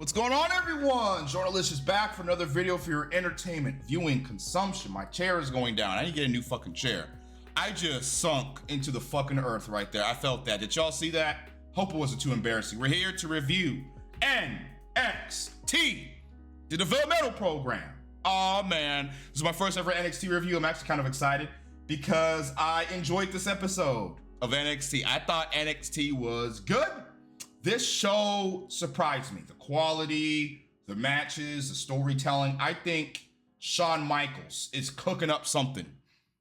What's going on, everyone? Jordynne is back for another video for your entertainment, viewing, consumption. My chair is going down. I need to get a new fucking chair. I just sunk into the fucking earth right there. I felt that. Did y'all see that? Hope it wasn't too embarrassing. We're here to review NXT, the developmental program. Oh man, this is my first ever NXT review. I'm actually kind of excited because I enjoyed this episode of NXT. I thought NXT was good. This show surprised me. The quality, the matches, the storytelling. I think Shawn Michaels is cooking up something.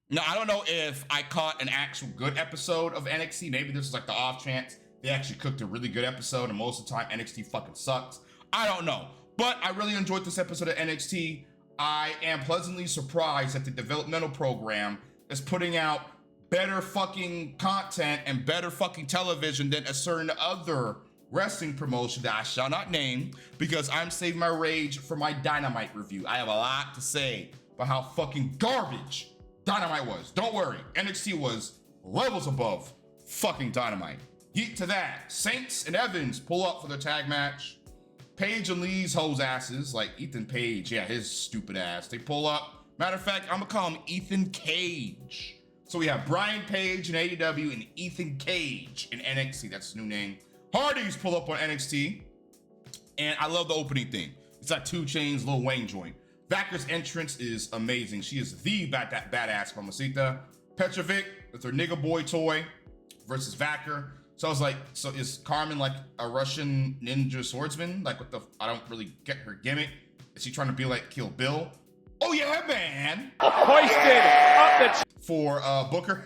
Now, I don't know if I caught an actual good episode of NXT. Maybe this is like the off chance they actually cooked a really good episode and most of the time NXT fucking sucks. I don't know. But I really enjoyed this episode of NXT. I am pleasantly surprised that the developmental program is putting out better fucking content and better fucking television than a certain other wrestling promotion that I shall not name because I'm saving my rage for my Dynamite review. I have a lot to say about how fucking garbage Dynamite was. Don't worry, NXT was levels above fucking Dynamite. Yeet to that. Saints and Evans pull up for their tag match. Paige and Lee's hoes asses, like Ethan Page, yeah, his stupid ass. They pull up. Matter of fact, I'm gonna call him Ethan Cage. So we have Brian Page in AEW and Ethan Cage in NXT. That's his new name. Hardy's pull up on NXT, and I love the opening theme. It's like 2 Chainz, Lil Wayne joint. Vaker's entrance is amazing. She is the badass mamacita. Petrovic with her nigga boy toy versus Vaker. So I was like, so is Carmen like a Russian ninja swordsman? Like what the, I don't really get her gimmick. Is she trying to be like Kill Bill? Oh yeah, man. Hoisted up for Booker.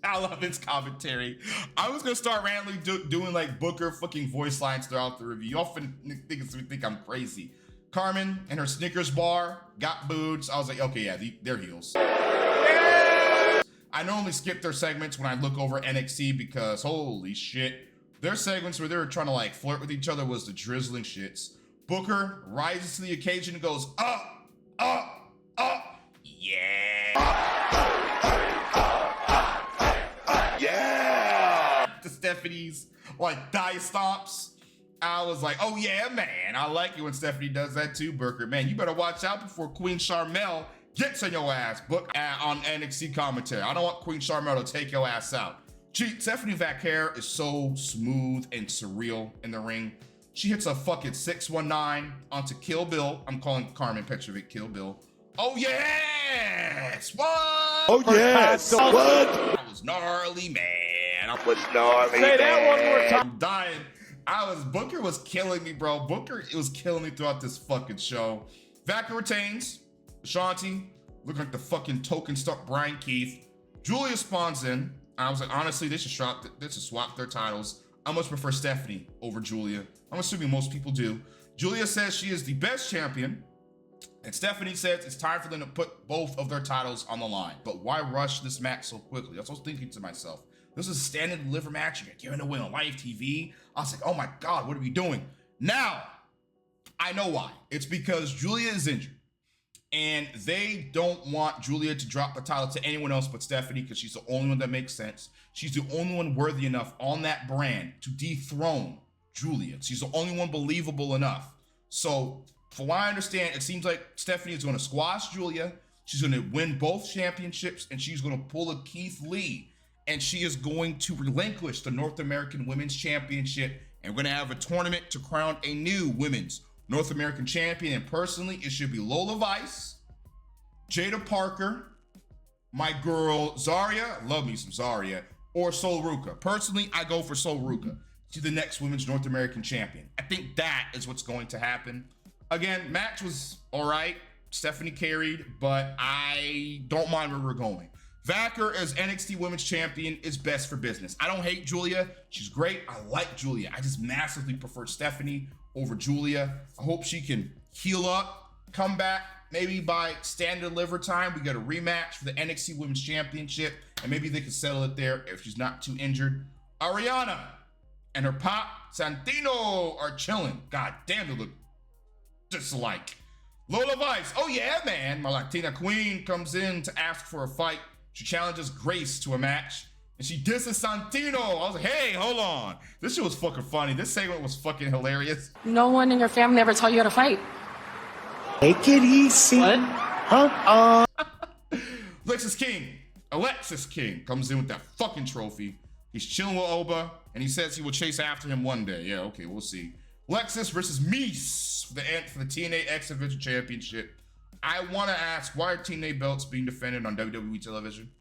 I love his commentary. I was gonna start randomly doing like Booker fucking voice lines throughout the review. You often think I'm crazy. Carmen and her Snickers bar got booed. So I was like, okay, yeah, they're heels. I normally skip their segments when I look over NXT because holy shit, their segments where they were trying to like flirt with each other was the drizzling shits. Booker rises to the occasion and goes up, yeah. To Stephanie's like thigh stomps. I was like, oh yeah, man. I like it when Stephanie does that too, Booker. Man, you better watch out before Queen Charmel gets on your ass, Book, on NXT commentary. I don't want Queen Charmel to take your ass out. Stephanie Vaker is so smooth and surreal in the ring. She hits a fucking 619 onto Kill Bill. I'm calling Carmen Petrovic Kill Bill. Oh yes! What? Oh yes! What? That was gnarly, man. Say that one more time. I'm dying. Booker was killing me, bro. Booker was killing me throughout this fucking show. Vaker retains. Shanti looking like the fucking token stuck Brian Keith. Julia spawns in. I was like, honestly, they should swap their titles. I much prefer Stephanie over Julia. I'm assuming most people do. Julia says she is the best champion. And Stephanie says it's time for them to put both of their titles on the line. But why rush this match so quickly? That's what I was thinking to myself. This is a stand and deliver match. You're giving away on live TV. I was like, oh my God, what are we doing? Now, I know why. It's because Julia is injured. And they don't want Julia to drop the title to anyone else but Stephanie because she's the only one that makes sense. She's the only one worthy enough on that brand to dethrone Julia. She's the only one believable enough. So, from what I understand, it seems like Stephanie is going to squash Julia. She's going to win both championships, and she's going to pull a Keith Lee. And she is going to relinquish the North American Women's Championship. And we're going to have a tournament to crown a new Women's North American Champion. And personally, it should be Lola Vice, Jada Parker, my girl Zarya, love me some Zarya, or Sol Ruka. Personally, I go for Sol Ruka to the next Women's North American Champion. I think that is what's going to happen. Again, match was all right. Stephanie carried, but I don't mind where we're going. Vaker as NXT Women's Champion is best for business. I don't hate Julia. She's great. I like Julia. I just massively prefer Stephanie over Julia. I hope she can heal up, come back. Maybe by stand and deliver time, we get a rematch for the NXT Women's Championship, and maybe they can settle it there if she's not too injured. Ariana and her pop Santino are chilling. God damn, they look just alike. Lola Vice, oh yeah, man. My Latina queen comes in to ask for a fight. She challenges Grace to a match. And she disses Santino. I was like, hey, hold on. This shit was fucking funny. This segment was fucking hilarious. No one in your family ever taught you how to fight. Take it easy. What? Huh? Alexis King comes in with that fucking trophy. He's chilling with Oba, and he says he will chase after him one day. Yeah, okay, we'll see. Lexis versus Mete for the TNA X Division Championship. I want to ask, why are TNA belts being defended on WWE television?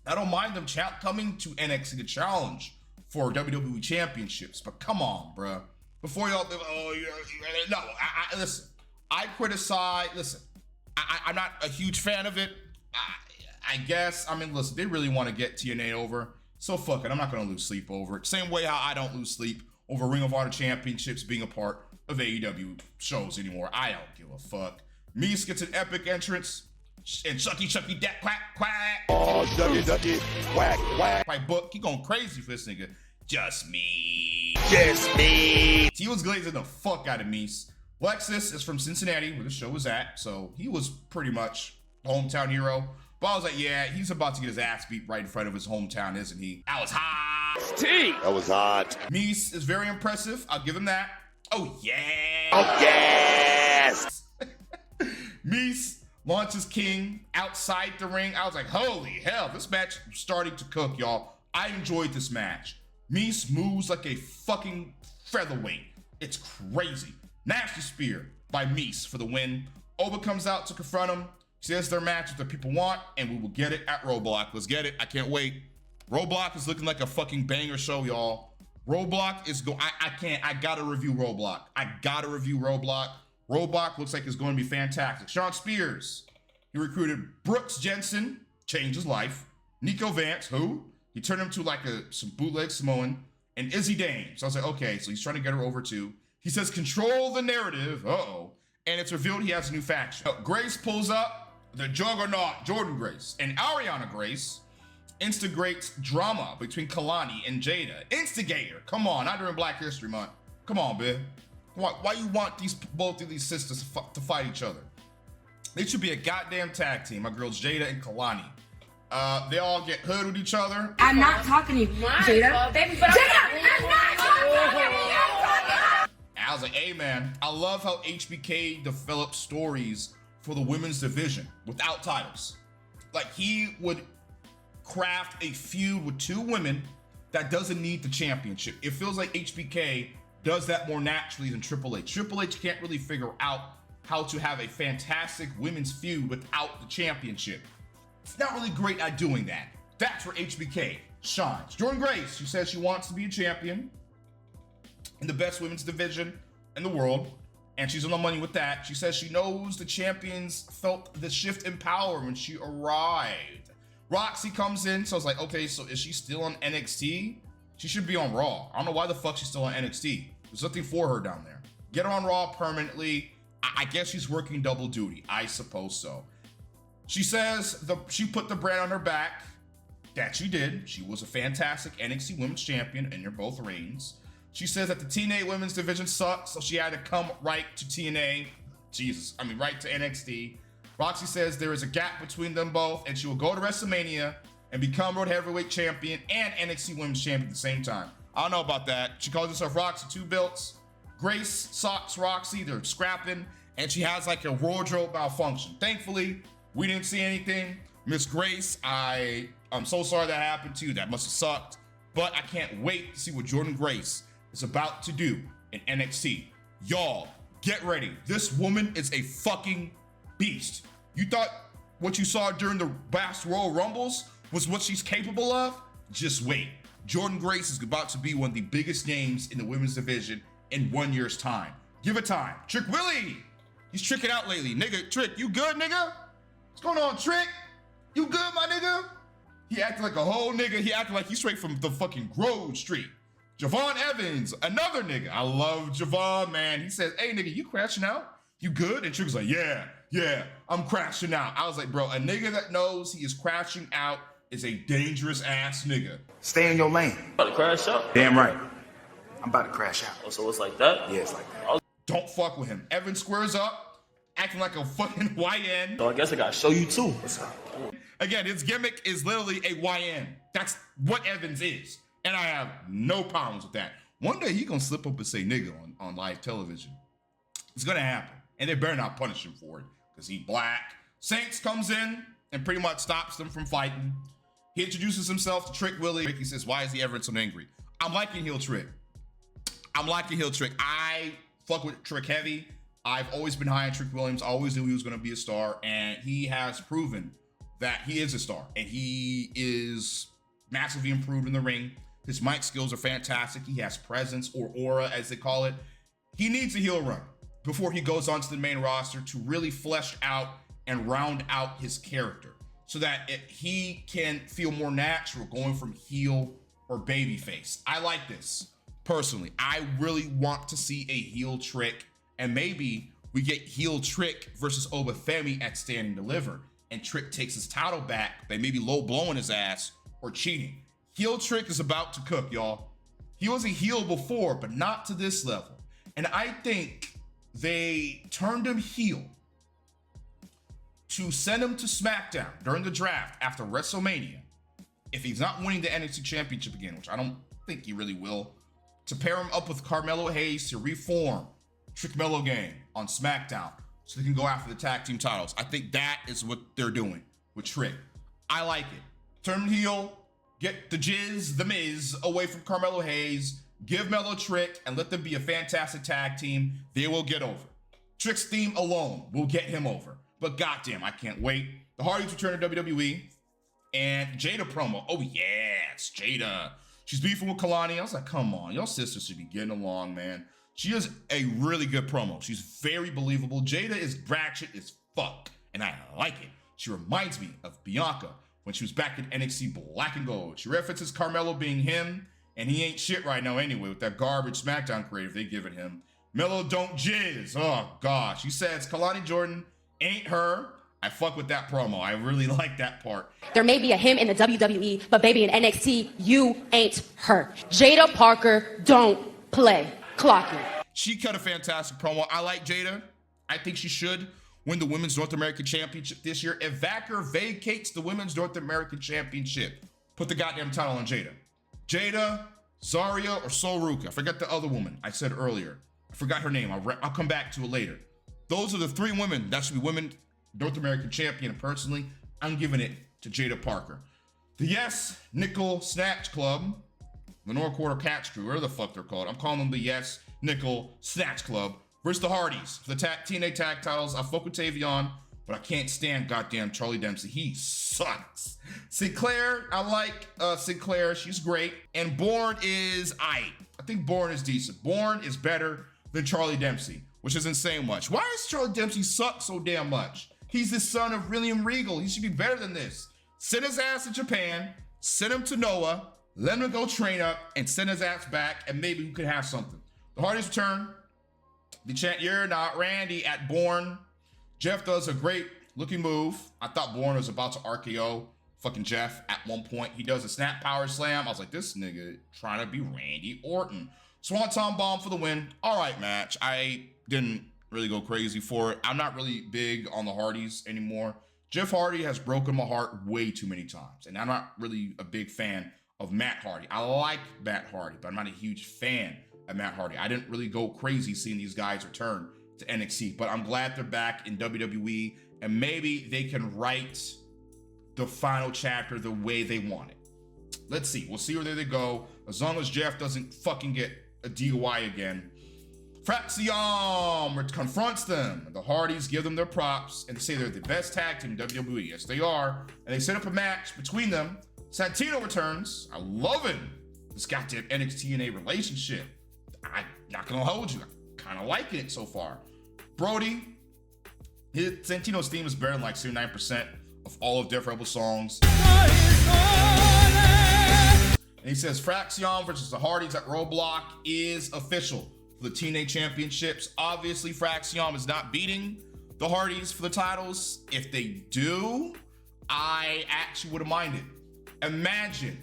I don't mind them coming to NXT to challenge for WWE championships, but come on, bruh. Before y'all, no, listen. I criticize. Listen, I'm not a huge fan of it. I guess. I mean, listen, they really want to get TNA over, so fuck it. I'm not gonna lose sleep over it. Same way how I don't lose sleep over Ring of Honor championships being a part of AEW shows anymore. I don't give a fuck. Mete gets an epic entrance, and Chucky that quack. Oh, ducky, quack, quack. My book, he going crazy for this nigga. Just me. Just me. He was glazing the fuck out of Mete. Lexis is from Cincinnati, where the show was at, so he was pretty much hometown hero. But I was like, yeah, he's about to get his ass beat right in front of his hometown, isn't he? That was hot. That was hot. Mete is very impressive. I'll give him that. Oh, yeah. Oh, yes. Mete launches King outside the ring. I was like, holy hell, this match is starting to cook, y'all. I enjoyed this match. Mete moves like a fucking featherweight. It's crazy. Nasty spear by Mete for the win. Oba comes out to confront him. Says their match is what people want, and we will get it at Roadblock. Let's get it. I can't wait. Roadblock is looking like a fucking banger show, y'all. Roadblock is I gotta review Roadblock. Roadblock looks like it's going to be fantastic. Sean Spears, he recruited Brooks Jensen, changed his life. Nico Vance, who? He turned him to like some bootleg Samoan. And Izzy Dame. So I was like, okay, so he's trying to get her over too. He says, control the narrative. Uh-oh. And it's revealed he has a new faction. Grace pulls up. The juggernaut, Jordynne Grace, and Ariana Grace instigates drama between Kalani and Jada. Instigator. Come on, not during Black History Month. Come on, man. Why you want both of these sisters to fight each other? They should be a goddamn tag team. My girls Jada and Kalani. They all get hood with each other. I'm not talking to you, Jada. Baby, but I'm not talking to you. I was like, hey, man, I love how HBK develops stories for the women's division without titles. Like, he would craft a feud with two women that doesn't need the championship. It feels like HBK does that more naturally than Triple H. Triple H can't really figure out how to have a fantastic women's feud without the championship. It's not really great at doing that. That's where HBK shines. Jordynne Grace, she says she wants to be a champion in the best women's division in the world. And she's on the money with that. She says she knows the champions felt the shift in power when she arrived. Roxy comes in, so I was like, okay, so is she still on NXT? She should be on Raw. I don't know why the fuck she's still on NXT. There's nothing for her down there. Get her on Raw permanently. I guess she's working double duty. I suppose so. She says she put the brand on her back. That she did. She was a fantastic NXT Women's Champion in both reigns. She says that the TNA Women's Division sucks, so she had to come right to TNA. Right to NXT. Roxy says there is a gap between them both, and she will go to WrestleMania and become World Heavyweight Champion and NXT Women's Champion at the same time. I don't know about that. She calls herself Roxy 2 belts. Grace socks Roxy. They're scrapping, and she has like a wardrobe malfunction. Thankfully, we didn't see anything. Miss Grace, I'm so sorry that happened to you. That must have sucked. But I can't wait to see what Jordynne Grace is about to do in NXT. Y'all, get ready. This woman is a fucking beast. You thought what you saw during the past Royal Rumbles was what she's capable of? Just wait. Jordynne Grace is about to be one of the biggest names in the women's division in 1 year's time. Give it time. Trick Willie! He's tricking out lately. Nigga, Trick, you good, nigga? What's going on, Trick? You good, my nigga? He acted like a whole nigga. He acted like he's straight from the fucking Grove Street. Javon Evans, another nigga. I love Javon, man. He says, hey, nigga, you crashing out? You good? And Trick was like, yeah, I'm crashing out. I was like, bro, a nigga that knows he is crashing out is a dangerous ass nigga. Stay in your lane. About to crash out? Damn right. I'm about to crash out. Oh, so it's like that? Yeah, it's like that. Don't fuck with him. Evan squares up, acting like a fucking YN. So I guess I gotta show you too. What's up? Again, his gimmick is literally a YN. That's what Evans is. And I have no problems with that. One day he gonna slip up and say nigga on live television. It's gonna happen. And they better not punish him for it because he black. Saints comes in and pretty much stops them from fighting. He introduces himself to Trick Willie. He says, why is the Everett so angry? I'm liking heel Trick. I fuck with Trick heavy. I've always been high on Trick Williams. I always knew he was going to be a star, and he has proven that he is a star, and he is massively improved in the ring. His mic skills are fantastic. He has presence, or aura, as they call it. He needs a heel run before he goes onto the main roster to really flesh out and round out his character so that he can feel more natural going from heel or babyface. I like this. Personally, I really want to see a heel Trick, and maybe we get heel Trick versus Obafemi at Stand and Deliver, and Trick takes his title back by maybe low blowing his ass or cheating. Heel Trick is about to cook, y'all. He was a heel before, but not to this level. And I think they turned him heel to send him to SmackDown during the draft after WrestleMania, if he's not winning the NXT Championship again, which I don't think he really will, to pair him up with Carmelo Hayes to reform Trick Mello Gang on SmackDown so they can go after the tag team titles. I think that is what they're doing with Trick. I like it. Turn him heel, get the Jizz, the Miz, away from Carmelo Hayes, give Mello Trick, and let them be a fantastic tag team. They will get over. Trick's theme alone will get him over. But goddamn, I can't wait. The Hardys return to WWE. And Jada promo. Oh, yes, Jada. She's beefing with Kalani. I was like, come on, y'all sisters should be getting along, man. She is a really good promo. She's very believable. Jada is ratchet as fuck, and I like it. She reminds me of Bianca when she was back in NXT Black and Gold. She references Carmelo being him, and he ain't shit right now anyway with that garbage SmackDown creative they giving him. Mello don't jizz. Oh, gosh. She says Kalani Jordan ain't her. I fuck with that promo. I really like that part. There may be a him in the WWE, but baby in NXT, you ain't her. Jada Parker don't play. Clock it. She cut a fantastic promo. I like Jada. I think she should win the Women's North American Championship this year. If Vaker vacates the Women's North American Championship, put the goddamn title on Jada. Jada, Zarya, or Soruka. I forgot the other woman I said earlier. I forgot her name. I'll come back to it later. Those are the three women that should be Women North American Champion. And personally, I'm giving it to Jada Parker. The Yes Nickel Snatch Club, the North Quarter Catch Crew, whatever the fuck they're called. I'm calling them the Yes Nickel Snatch Club versus the Hardys for the TNA tag titles. I fuck with Tavion, but I can't stand goddamn Charlie Dempsey. He sucks. Sinclair, I like Sinclair. She's great. And Bourne is aight. I think Bourne is decent. Bourne is better than Charlie Dempsey, which isn't saying much. Why does Charlie Dempsey suck so damn much? He's the son of William Regal. He should be better than this. Send his ass to Japan, send him to Noah, let him go train up, and send his ass back, and maybe we could have something. The Hardys return. They chant, "You're not Randy" at Bourne. Jeff does a great looking move. I thought Bourne was about to RKO fucking Jeff at one point. He does a snap power slam. I was like, this nigga trying to be Randy Orton. Swanton bomb for the win. All right, match. I didn't really go crazy for it. I'm not really big on the Hardys anymore. Jeff Hardy has broken my heart way too many times, and I'm not really a big fan of Matt Hardy. I like Matt Hardy, but I'm not a huge fan of Matt Hardy. I didn't really go crazy seeing these guys return to NXT, but I'm glad they're back in WWE, and maybe they can write the final chapter the way they want it. Let's see. We'll see where they go. As long as Jeff doesn't fucking get a DUI again. Fraxion confronts them. The Hardys give them their props and they say they're the best tag team in WWE. Yes, they are. And they set up a match between them. Santino returns. I love it. This goddamn NXT TNA relationship. I'm not gonna hold you. I'm kind of liking it so far. Brody, Santino's theme is better than like 79% of all of Def Rebel songs. And he says Fraxion versus the Hardys at Roadblock is official for the TNA Championships. Obviously, Fraxion is not beating the Hardys for the titles. If they do, I actually would have minded. Imagine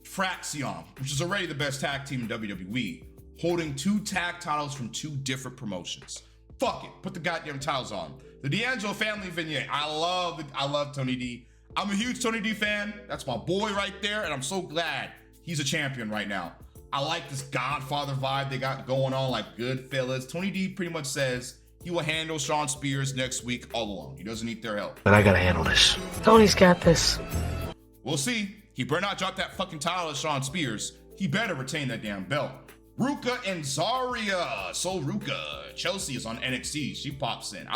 Fraxion, which is already the best tag team in WWE, holding two tag titles from two different promotions. Fuck it, put the goddamn titles on. The D'Angelo family vignette. I love Tony D. I'm a huge Tony D fan. That's my boy right there, and I'm so glad he's a champion right now. I like this Godfather vibe they got going on, like Goodfellas. Tony D pretty much says he will handle Shawn Spears next week all alone. He doesn't need their help. But I gotta handle this. Tony's got this. We'll see. He better not drop that fucking title of Shawn Spears. He better retain that damn belt. Ruka and Zarya. So Ruka. Chelsea is on NXT. She pops in.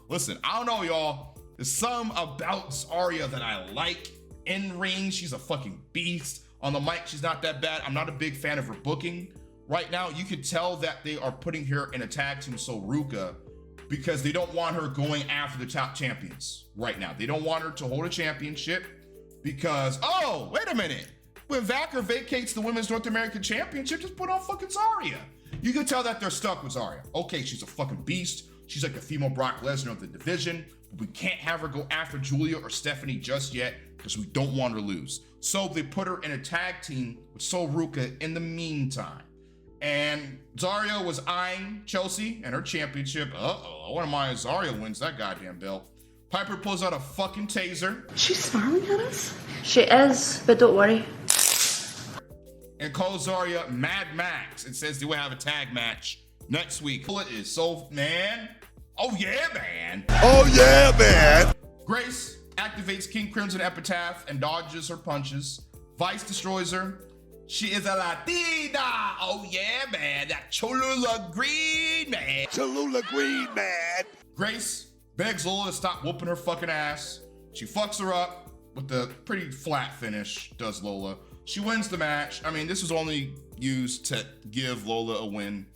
Listen, I don't know, y'all. There's some about Zarya that I like. In ring, she's a fucking beast. On the mic, she's not that bad. I'm not a big fan of her booking. Right now, you can tell that they are putting her in a tag team, So Ruka, because they don't want her going after the top champions right now. They don't want her to hold a championship because, oh, wait a minute. When Vaker vacates the Women's North American Championship, just put on fucking Zarya. You can tell that they're stuck with Zarya. Okay, she's a fucking beast. She's like the female Brock Lesnar of the division. But we can't have her go after Julia or Stephanie just yet because we don't want her to lose. So they put her in a tag team with So Ruka in the meantime. And Zarya was eyeing Chelsea and her championship. Uh-oh, I wouldn't mind if Zarya wins that goddamn belt. Piper pulls out a fucking taser. She's smiling at us? She is, but don't worry. And calls Zarya Mad Max and says they will have a tag match next week. It is so, man. Oh yeah, man. Oh yeah, man. Grace activates King Crimson Epitaph and dodges her punches. Vice destroys her. She is a Latina. Oh yeah, man. That Cholula Green, man. Cholula Green, man. Grace begs Lola to stop whooping her fucking ass. She fucks her up with a pretty flat finish, does Lola. She wins the match. I mean, this was only used to give Lola a win.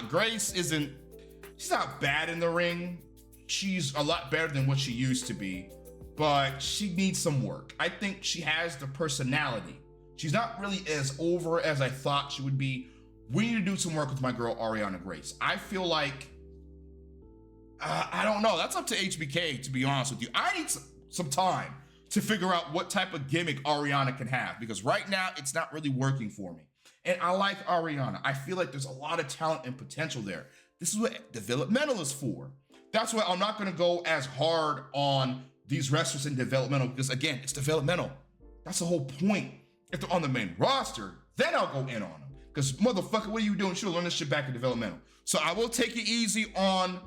Grace she's not bad in the ring. She's a lot better than what she used to be, but she needs some work. I think she has the personality. She's not really as over as I thought she would be. We need to do some work with my girl, Ariana Grace. I feel like, I don't know. That's up to HBK, to be honest with you. I need some time to figure out what type of gimmick Ariana can have, because right now it's not really working for me. And I like Ariana. I feel like there's a lot of talent and potential there. This is what developmental is for. That's why I'm not gonna go as hard on these wrestlers in developmental, because again, it's developmental. That's the whole point. If they're on the main roster, then I'll go in on them. Because motherfucker, what are you doing? She'll learn this shit back in developmental. So I will take it easy on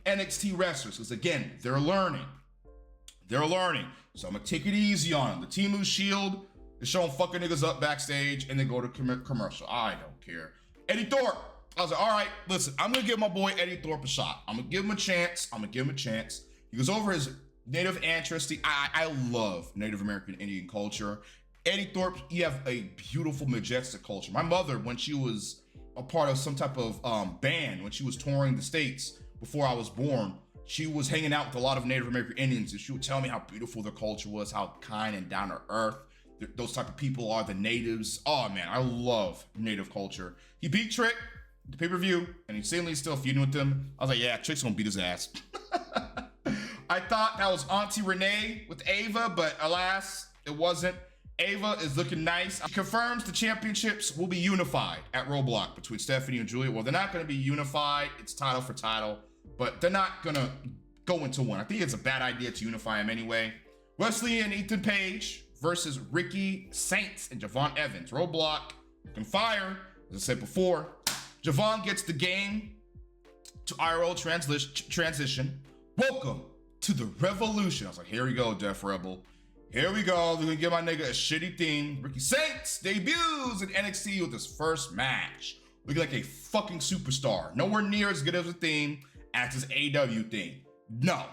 NXT wrestlers, because again, they're learning. They're learning. So I'm gonna take it easy on them. The Temu Shield is showing fucking niggas up backstage and then go to commercial. I don't care. Eddie Thorpe. I was like, all right, listen, I'm gonna give my boy Eddie Thorpe a shot. I'm gonna give him a chance. He goes over his native ancestry. I love Native American Indian culture. Eddie Thorpe, you have a beautiful, majestic culture. My mother, when she was a part of some type of band, when she was touring the States before I was born, she was hanging out with a lot of Native American Indians, and she would tell me how beautiful their culture was, how kind and down to earth those type of people are, the natives. Oh man, I love Native culture. He beat Trick at the pay-per-view, and he's seemingly still feuding with them. I was like, yeah, Trick's gonna beat his ass. I thought that was Auntie Renee with Ava, but alas, it wasn't. Ava is looking nice. She confirms the championships will be unified at Roadblock between Stephanie and Julia. Well, they're not gonna be unified. It's title for title, but they're not gonna go into one. I think it's a bad idea to unify them anyway. Wesley and Ethan Page versus Ricky Saints and Javon Evans. Roadblock can fire. As I said before, Javon gets the game to IRL transition. Welcome to the revolution. I was like, here we go, Def Rebel. Here we go. They're gonna give my nigga a shitty theme. Ricky Saints debuts in NXT with his first match, looking like a fucking superstar. Nowhere near as good as a theme as his AW theme. No.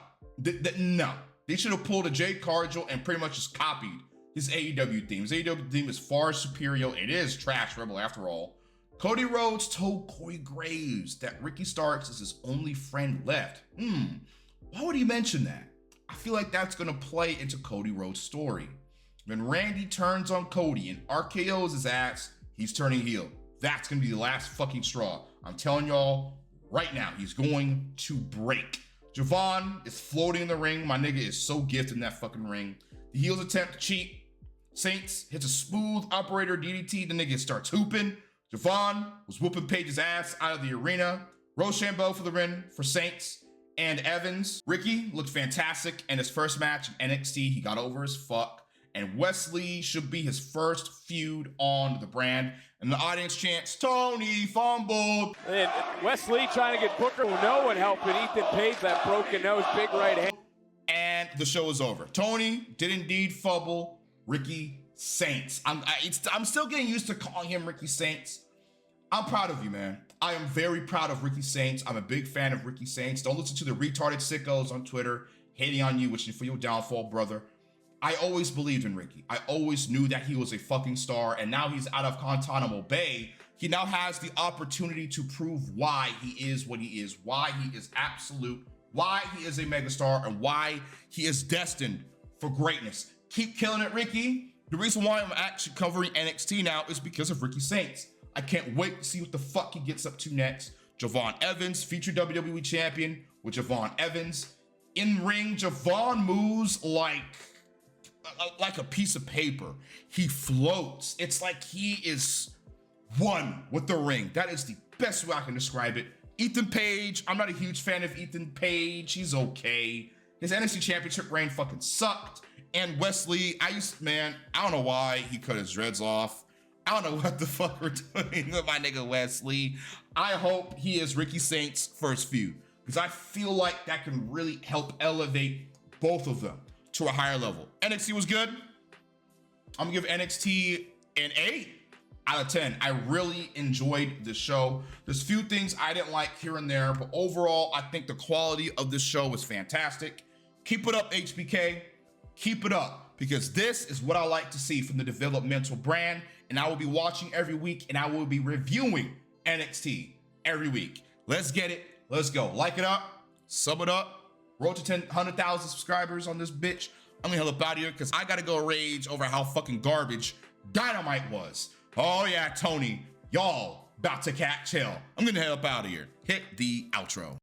No. They should have pulled a Jade Cargill and pretty much just copied his AEW theme. His AEW theme is far superior. It is trash Rebel after all. Cody Rhodes told Corey Graves that Ricky Starks is his only friend left. Why would he mention that? I feel like that's gonna play into Cody Rhodes' story. When Randy turns on Cody and RKO's his ass, he's turning heel. That's gonna be the last fucking straw. I'm telling y'all right now, he's going to break. Javon is floating in the ring. My nigga is so gifted in that fucking ring. The heels attempt to cheat. Saints hits a smooth operator DDT. The nigga starts hooping. Javon was whooping Page's ass out of the arena. Rochambeau for the win for Saints. and Evans. Ricky looked fantastic in his first match in NXT. He got over as fuck. And Wesley should be his first feud on the brand. And the audience chants, Tony fumbled. And Wesley trying to get Booker, no one helping Ethan Page, that broken nose, big right hand. And the show is over. Tony did indeed fumble Ricky Saints. I'm still getting used to calling him Ricky Saints. I'm proud of you, man. I am very proud of Ricky Saints. I'm a big fan of Ricky Saints. Don't listen to the retarded sickos on Twitter hating on you, wishing for your downfall, brother. I always believed in Ricky. I always knew that he was a fucking star, and now he's out of Guantanamo Bay. He now has the opportunity to prove why he is what he is, why he is absolute, why he is a megastar, and why he is destined for greatness. Keep killing it, Ricky. The reason why I'm actually covering NXT now is because of Ricky Saints. I can't wait to see what the fuck he gets up to next. Javon Evans, future WWE champion with Javon Evans. In ring, Javon moves like a piece of paper. He floats. It's like he is one with the ring. That is the best way I can describe it. Ethan Page, I'm not a huge fan of Ethan Page. He's okay. His NXT championship reign fucking sucked. And Wesley, I don't know why he cut his dreads off. I don't know what the fuck we're doing with my nigga Wesley. I hope he is Ricky Saints' first feud, because I feel like that can really help elevate both of them to a higher level. NXT was good. I'm gonna give NXT an 8 out of 10. I really enjoyed the show. There's a few things I didn't like here and there, but overall, I think the quality of this show was fantastic. Keep it up, HBK. Keep it up, because this is what I like to see from the developmental brand, and I will be watching every week, and I will be reviewing NXT every week. Let's get it. Let's go. Like it up. Sub it up. Road to 100,000 subscribers on this bitch. I'm gonna hell up out of here because I gotta go rage over how fucking garbage Dynamite was. Oh yeah, Tony, y'all about to catch hell. I'm gonna hell up out of here. Hit the outro.